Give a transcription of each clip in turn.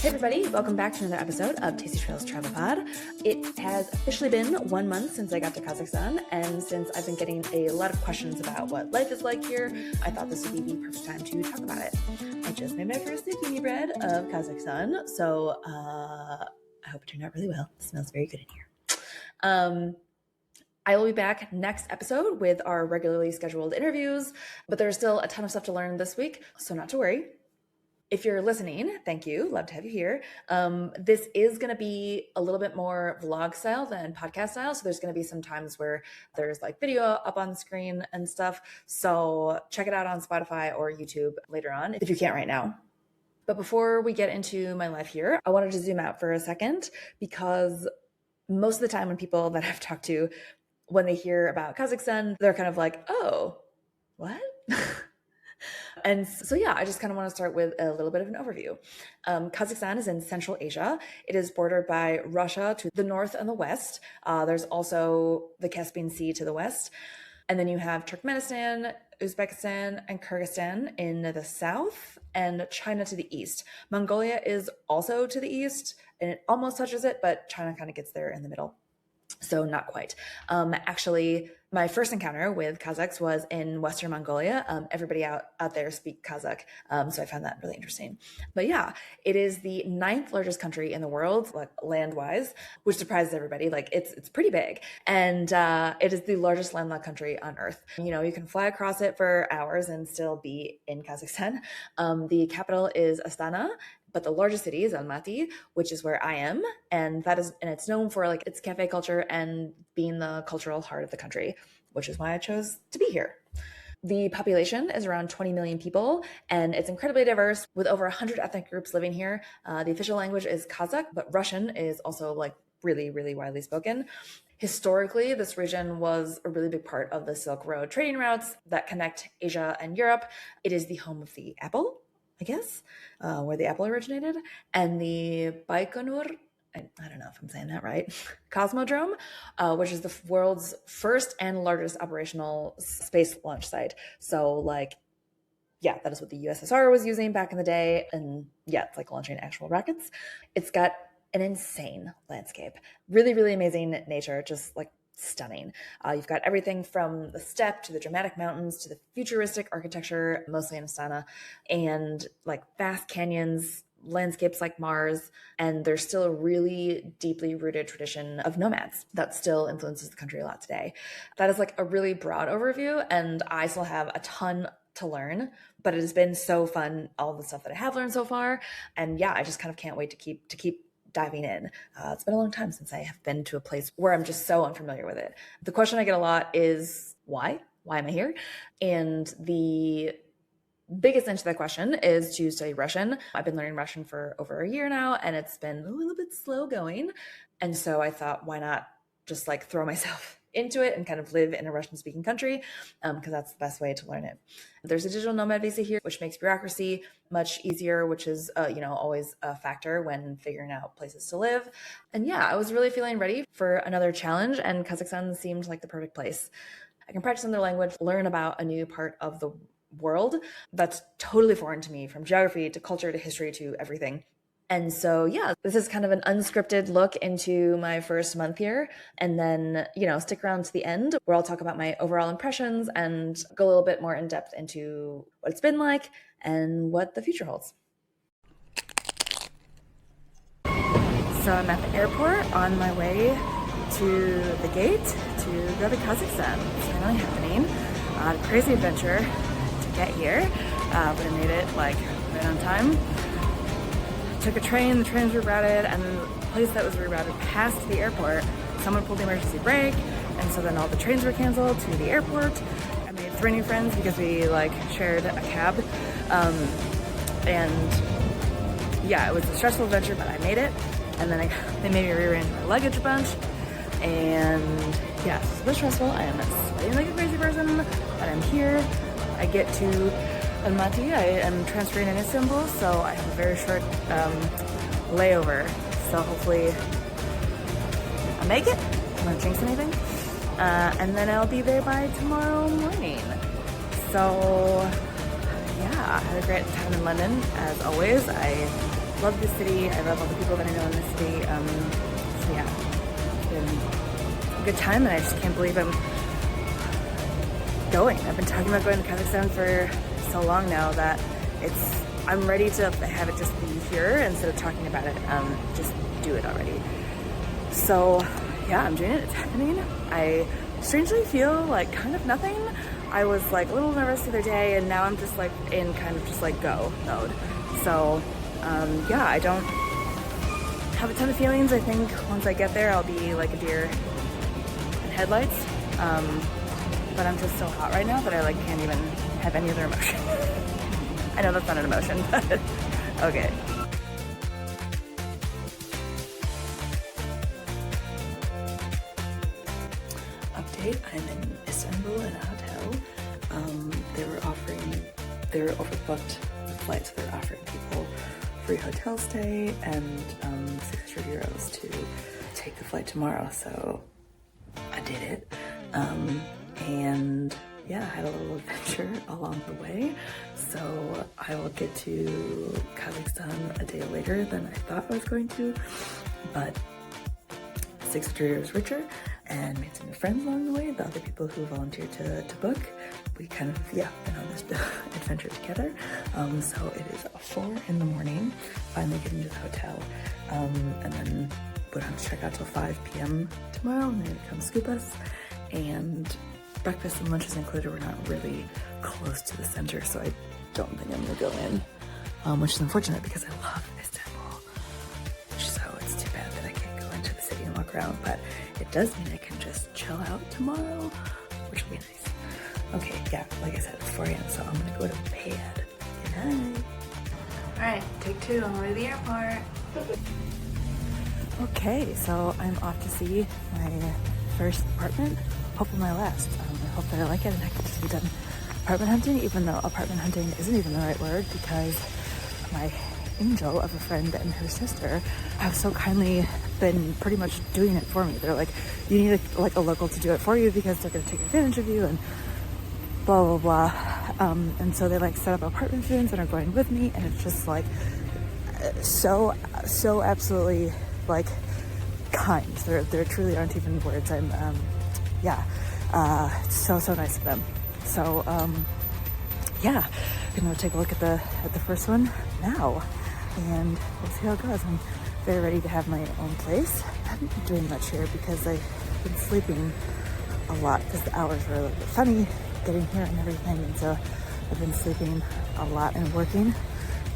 Hey everybody, welcome back to another episode of Tasty Trails Travel Pod. It has officially been 1 month since I got to Kazakhstan, and since I've been getting a lot of questions about what life is like here, I thought this would be the perfect time to talk about it. I just made my first zucchini bread of Kazakhstan, so I hope it turned out really well. It smells very good in here. I will be back next episode with our regularly scheduled interviews, but there's still a ton of stuff to learn this week, so not to worry. If you're listening, thank you. Love to have you here. This is going to be a little bit more vlog style than podcast style. So there's going to be some times where there's like video up on the screen and stuff. So check it out on Spotify or YouTube later on if you can't right now. But before we get into my life here, I wanted to zoom out for a second because most of the time when people that I've talked to, when they hear about Kazakhstan, they're kind of like, oh, what? And so, yeah, I just kind of want to start with a little bit of an overview. Kazakhstan is in Central Asia. It is bordered by Russia to the north and the west. There's also the Caspian Sea to the west. And then you have Turkmenistan, Uzbekistan, and Kyrgyzstan in the south, and China to the east. Mongolia is also to the east, and it almost touches it, but China kind of gets there in the middle. So not quite. Actually, my first encounter with Kazakhs was in Western Mongolia. Everybody out there speak Kazakh. So I found that really interesting. But yeah, it is the 9th largest country in the world, like land-wise, which surprises everybody. Like it's pretty big. And it is the largest landlocked country on Earth. You know, you can fly across it for hours and still be in Kazakhstan. The capital is Astana. But the largest city is Almaty, which is where I am. And it's known for like its cafe culture and being the cultural heart of the country, which is why I chose to be here. The population is around 20 million people, and it's incredibly diverse with over 100 ethnic groups living here. The official language is Kazakh, but Russian is also like really, really widely spoken. Historically, this region was a really big part of the Silk Road trading routes that connect Asia and Europe. It is the home of the apple, I guess, where the apple originated, and the Baikonur, I don't know if I'm saying that right, Cosmodrome, which is the world's first and largest operational space launch site. So like, yeah, that is what the USSR was using back in the day. And yeah, it's like launching actual rockets. It's got an insane landscape, really, really amazing nature, just like stunning. You've got everything from the steppe to the dramatic mountains to the futuristic architecture, mostly in Astana, and like vast canyons, landscapes like Mars. And there's still a really deeply rooted tradition of nomads that still influences the country a lot today. That is like a really broad overview, and I still have a ton to learn, but it has been so fun, all the stuff that I have learned so far. And yeah, I just kind of can't wait to keep diving in. It's been a long time since I have been to a place where I'm just so unfamiliar with it. The question I get a lot is why? Why am I here? And the biggest answer to that question is to study Russian. I've been learning Russian for over a year now, and it's been a little bit slow going. And so I thought, why not just like throw myself into it and kind of live in a Russian-speaking country, because that's the best way to learn it. There's a digital nomad visa here, which makes bureaucracy much easier, which is always a factor when figuring out places to live. And yeah, I was really feeling ready for another challenge, and Kazakhstan seemed like the perfect place. I can practice another language, learn about a new part of the world that's totally foreign to me, from geography to culture to history to everything. And so, yeah, this is kind of an unscripted look into my first month here. And then, stick around to the end where I'll talk about my overall impressions and go a little bit more in depth into what it's been like and what the future holds. So I'm at the airport on my way to the gate to go to Kazakhstan. It's finally happening. A crazy adventure to get here, but I made it like right on time. Took a train, the trains rerouted, and then the place that was rerouted past the airport, someone pulled the emergency brake, and so then all the trains were canceled to the airport. I made 3 new friends because we like shared a cab, and yeah, it was a stressful adventure, but I made it. And then they made me rearrange my luggage a bunch, and yeah, it's a bit stressful. I am sweating like a crazy person, but I'm here. I get to Almaty. I am transferring in Istanbul, so I have a very short layover. So hopefully I make it. I'm not jinx anything. And then I'll be there by tomorrow morning. So yeah, I had a great time in London, as always. I love the city. I love all the people that I know in the city. So yeah, it's been a good time, and I just can't believe I'm going. I've been talking about going to Kazakhstan for so long now that I'm ready to have it just be here instead of talking about it. Just do it already. So yeah, I'm doing it. It's happening. I strangely feel like kind of nothing. I was like a little nervous the other day, and now I'm just like in kind of just like go mode. So yeah, I don't have a ton of feelings. I think once I get there, I'll be like a deer in headlights. But I'm just so hot right now that I like can't even have any other emotion. I know that's not an emotion, but okay. Update, I'm in Istanbul in a hotel. They were overbooked the flights. So they're offering people free hotel stay and 600 euros to take the flight tomorrow. So I did it. And yeah, I had a little adventure along the way. So I will get to Kazakhstan a day later than I thought I was going to, but 600 euros richer, and made some new friends along the way. The other people who volunteered to book, we kind of, yeah, been on this adventure together. So it is 4 in the morning, finally getting to the hotel, and then we don't have to check out till 5 p.m. tomorrow, and they're gonna come scoop us. And breakfast and lunch is included. We're not really close to the center, so I don't think I'm gonna go in, which is unfortunate because I love Istanbul. So it's too bad that I can't go into the city and walk around, but it does mean I can just chill out tomorrow, which will be nice. Okay, yeah, like I said, it's 4 a.m., so I'm gonna go to bed. Good night. All right, take 2 on the way to the airport. Okay, so I'm off to see my first apartment, hopefully my last. I hope that I like it and I can just be done apartment hunting, even though apartment hunting isn't even the right word, because my angel of a friend and her sister have so kindly been pretty much doing it for me. They're like, you need a local to do it for you because they're going to take advantage of you and blah blah blah. And so they like set up apartment students and are going with me, and it's just like so absolutely like kind. There truly aren't even words. I'm so nice of them. So yeah, I'm gonna take a look at the first one now, and we'll see how it goes. I'm very ready to have my own place. I haven't been doing much here because I've been sleeping a lot because the hours were a little bit funny getting here and everything, and so I've been sleeping a lot and working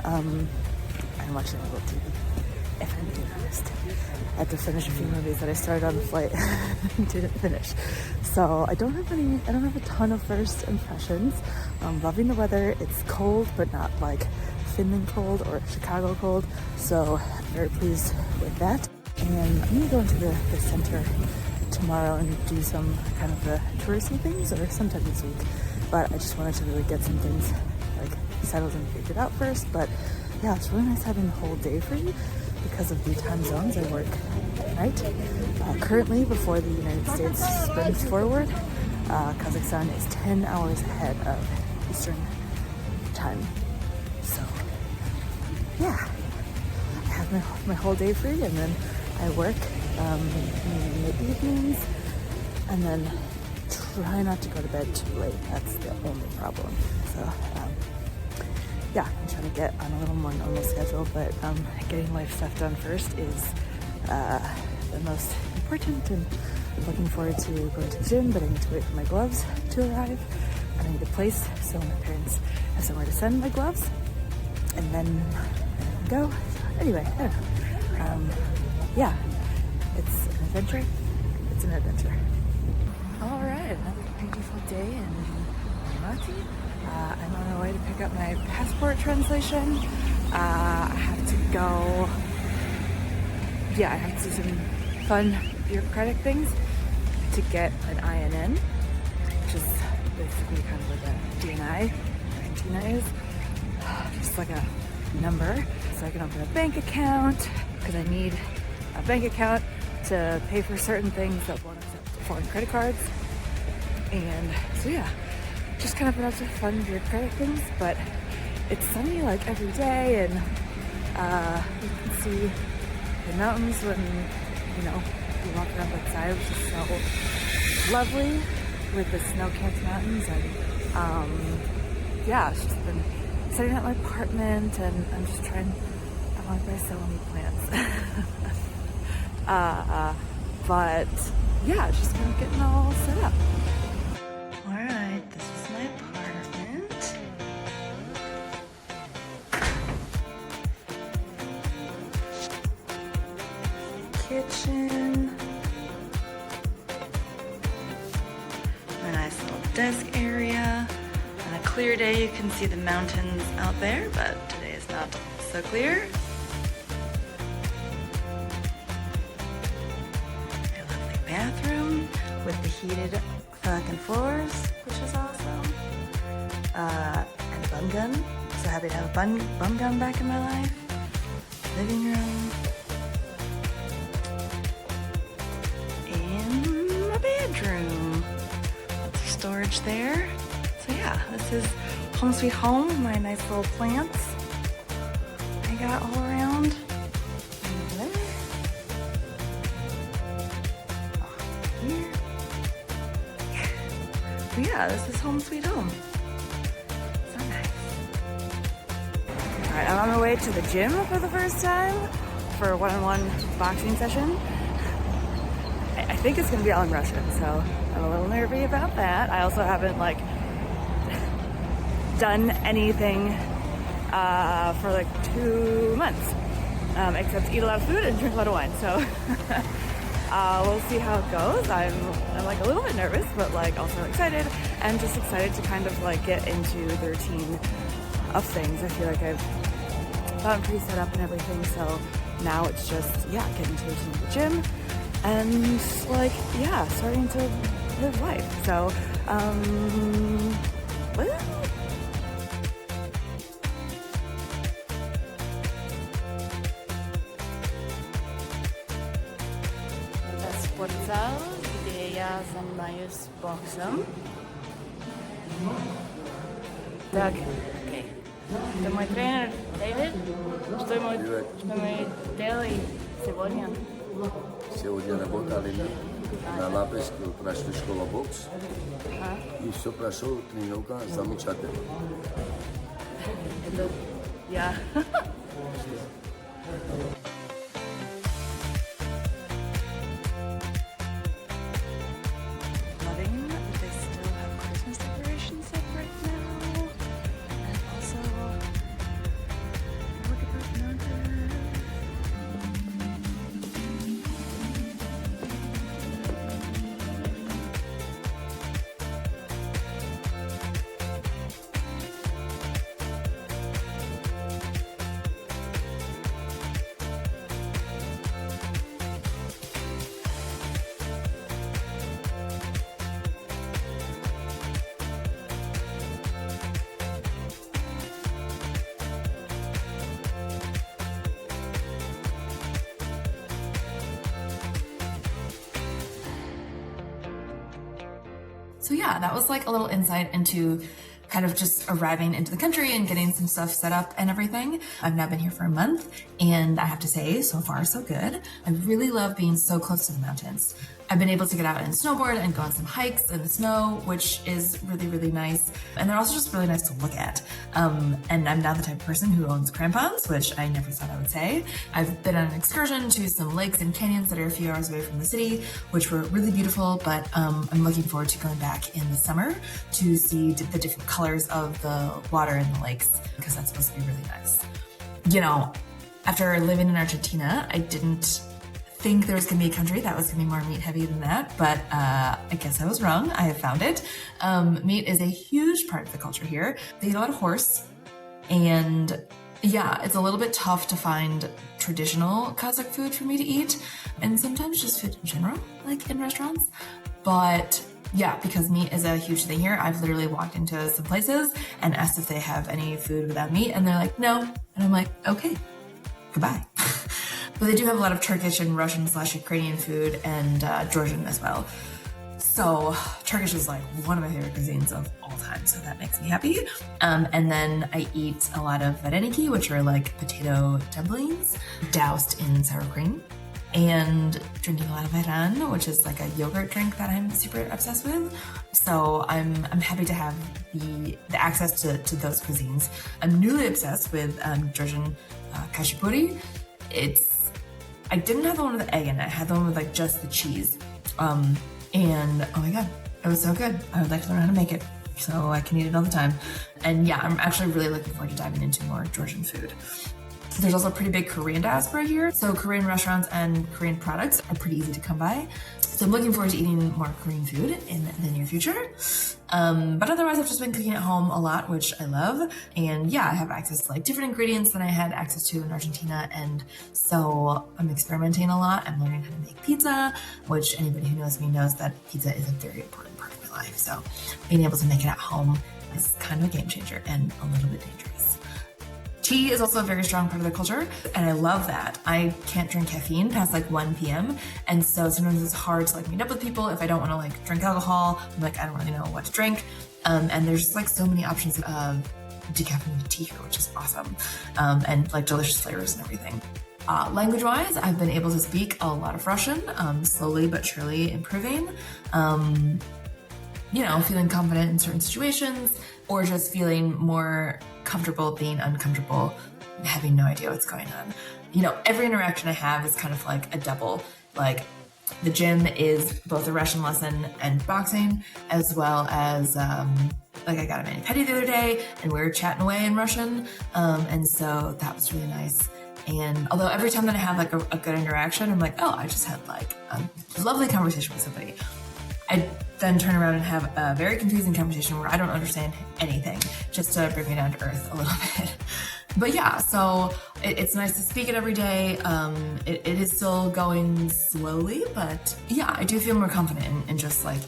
and watching a little TV, if I'm being honest. I had to finish a few movies that I started on the flight and didn't finish. So I don't have a ton of first impressions. I'm loving the weather. It's cold, but not like Finland cold or Chicago cold. So I'm very pleased with that. And I'm gonna go into the center tomorrow and do some kind of the touristy things, or sometime this week. But I just wanted to really get some things like settled and figured out first. But yeah, it's really nice having the whole day free because of the time zones. I work at night. Currently, before the United States springs forward, Kazakhstan is 10 hours ahead of Eastern time. So yeah, I have my whole day free, and then I work in the evenings, and then try not to go to bed too late. That's the only problem. So yeah, I'm trying to get on a little more normal schedule, but getting life stuff done first is the most important, and I'm looking forward to going to the gym, but I need to wait for my gloves to arrive, and I need a place so my parents have somewhere to send my gloves, and then go. Anyway, I don't know. Yeah, it's an adventure. It's an adventure. All right, another beautiful day in Almaty. I'm on my way to pick up my passport translation. I have to go, I have to do some fun bureaucratic things to get an INN, which is basically kind of like a DNI, Argentina is. Just like a number, so I can open a bank account, because I need a bank account to pay for certain things that won't accept foreign credit cards. And so yeah, just kind of been up to fun bureaucratic things, but it's sunny like every day, and You can see the mountains when, you walk around that side, which is so lovely with the snow-capped mountains. And yeah, it's just been setting up my apartment, and I'm just trying, I want to buy so many plants. But yeah, just kind of getting all set up. All right, this is my apartment. Kitchen. A nice little desk area. On a clear day, you can see the mountains out there, but today is not so clear. A lovely bathroom with the heated fucking floors, which is awesome. And a bum gun. So happy to have a bum gun back in my life. Living room. And my bedroom. Lots of storage there. So yeah, this is home sweet home. My nice little plants I got all around. And there. Oh, here. So yeah, this is home sweet home. So nice. All right, I'm on my way to the gym for the first time for a one-on-one boxing session. I think it's gonna be all in Russian, so I'm a little nervy about that. I also haven't done anything for like 2 months, except eat a lot of food and drink a lot of wine. So we'll see how it goes. I'm like a little bit nervous, but like also excited, and just excited to kind of like get into the routine of things. I feel like I've gotten pretty set up and everything, so now it's just getting to the routine of the gym and starting to live life. So Спортзал, где я занимаюсь боксом. Так, окей. Это мой тренер Дэвид. Что мы делаем сегодня? Сегодня работали на Лапецкую, прошли школу бокс. И все прошло, тренировка замечательно. Это я. Loving that they still have Christmas decorations up right now. And also, look at those mountains. So yeah, that was like a little insight into kind of just arriving into the country and getting some stuff set up and everything. I've now been here for a month, and I have to say, so far so good. I really love being so close to the mountains. I've been able to get out and snowboard and go on some hikes in the snow, which is really, really nice. And they're also just really nice to look at. And I'm now the type of person who owns crampons, which I never thought I would say. I've been on an excursion to some lakes and canyons that are a few hours away from the city, which were really beautiful, but I'm looking forward to going back in the summer to see the different colors of the water in the lakes, because that's supposed to be really nice. You know, after living in Argentina, I didn't think there was going to be a country that was going to be more meat heavy than that, but I guess I was wrong. I have found it. Meat is a huge part of the culture here. They eat a lot of horse, and yeah, it's a little bit tough to find traditional Kazakh food for me to eat, and sometimes just food in general, like in restaurants. But yeah, because meat is a huge thing here, I've literally walked into some places and asked if they have any food without meat, and they're like, no. And I'm like, okay, goodbye. But they do have a lot of Turkish and Russian/Ukrainian food, and Georgian as well. So Turkish is like one of my favorite cuisines of all time, so that makes me happy. And then I eat a lot of vareniki, which are like potato dumplings doused in sour cream, and drinking a lot of ayran, which is like a yogurt drink that I'm super obsessed with. So I'm happy to have the access to those cuisines. I'm newly obsessed with Georgian kashipuri. I didn't have the one with the egg in it. I had the one with like just the cheese. And oh my god, it was so good. I would like to learn how to make it so I can eat it all the time. And yeah, I'm actually really looking forward to diving into more Georgian food. There's also a pretty big Korean diaspora here, so Korean restaurants and Korean products are pretty easy to come by. So I'm looking forward to eating more Korean food in the near future. But otherwise, I've just been cooking at home a lot, which I love. And yeah, I have access to like different ingredients than I had access to in Argentina. And so I'm experimenting a lot. I'm learning how to make pizza, which anybody who knows me knows that pizza is a very important part of my life. So being able to make it at home is kind of a game changer and a little bit dangerous. Tea is also a very strong part of the culture, and I love that. I can't drink caffeine past like 1 p.m. And so sometimes it's hard to like meet up with people if I don't want to like drink alcohol. I'm like, I don't really know what to drink. And there's just like so many options of decaffeinated tea here, which is awesome. And like delicious flavors and everything. Language-wise, I've been able to speak a lot of Russian, slowly but surely improving. Feeling confident in certain situations, or just feeling more comfortable being uncomfortable, having no idea what's going on. Every interaction I have is kind of like a double. Like the gym is both a Russian lesson and boxing, as well as like I got a mani-pedis the other day and we were chatting away in Russian. And so that was really nice. And although every time that I have like a good interaction, I'm like, oh, I just had like a lovely conversation with somebody. I then turn around and have a very confusing conversation where I don't understand anything, just to bring me down to earth a little bit. But yeah, so it's nice to speak it every day. It is still going slowly, but yeah, I do feel more confident in just like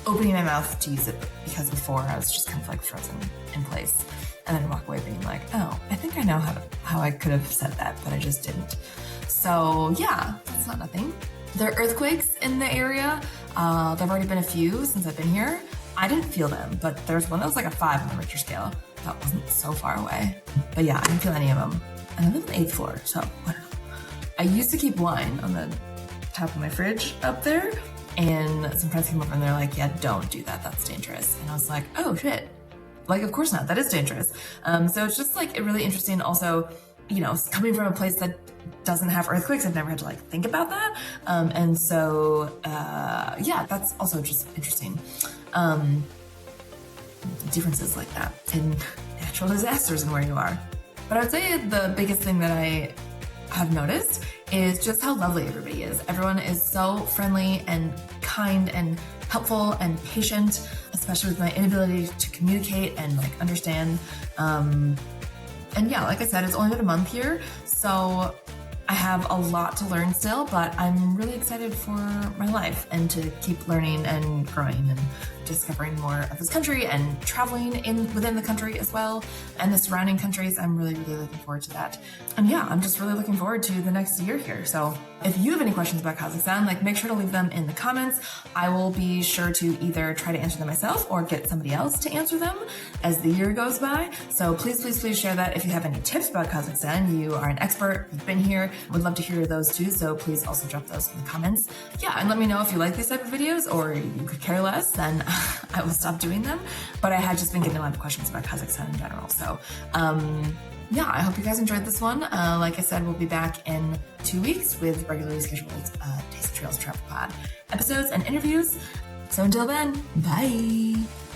opening my mouth to use it, because before I was just kind of like frozen in place and then walk away being like, oh, I think I know how I could have said that, but I just didn't. So yeah, that's not nothing. There are earthquakes in the area. There've already been a few since I've been here. I didn't feel them, but there's one that was like a 5 on the Richter scale. That wasn't so far away. But yeah, I didn't feel any of them. And I live on the 8th floor, so I don't know. I used to keep wine on the top of my fridge up there, and some friends came over and they're like, yeah, don't do that. That's dangerous. And I was like, oh shit. Like, of course not. That is dangerous. So it's just like really interesting. Also, coming from a place that doesn't have earthquakes, I've never had to like think about that. And so, yeah, that's also just interesting. Differences like that in natural disasters and where you are. But I would say the biggest thing that I have noticed is just how lovely everybody is. Everyone is so friendly and kind and helpful and patient, especially with my inability to communicate and like understand. And yeah, like I said, it's only been a month here, so I have a lot to learn still, but I'm really excited for my life and to keep learning and growing and discovering more of this country and traveling within the country as well, and the surrounding countries. I'm really, really looking forward to that. And yeah, I'm just really looking forward to the next year here. So if you have any questions about Kazakhstan, like make sure to leave them in the comments. I will be sure to either try to answer them myself or get somebody else to answer them as the year goes by. So please, please, please share that. If you have any tips about Kazakhstan, you are an expert, you've been here, would love to hear those too. So please also drop those in the comments. Yeah, and let me know if you like these type of videos, or you could care less, then I will stop doing them. But I had just been getting a lot of questions about Kazakhstan in general. So yeah, I hope you guys enjoyed this one. Like I said, we'll be back in 2 weeks with regularly scheduled Tasty Trails Travel Pod episodes and interviews. So until then, bye.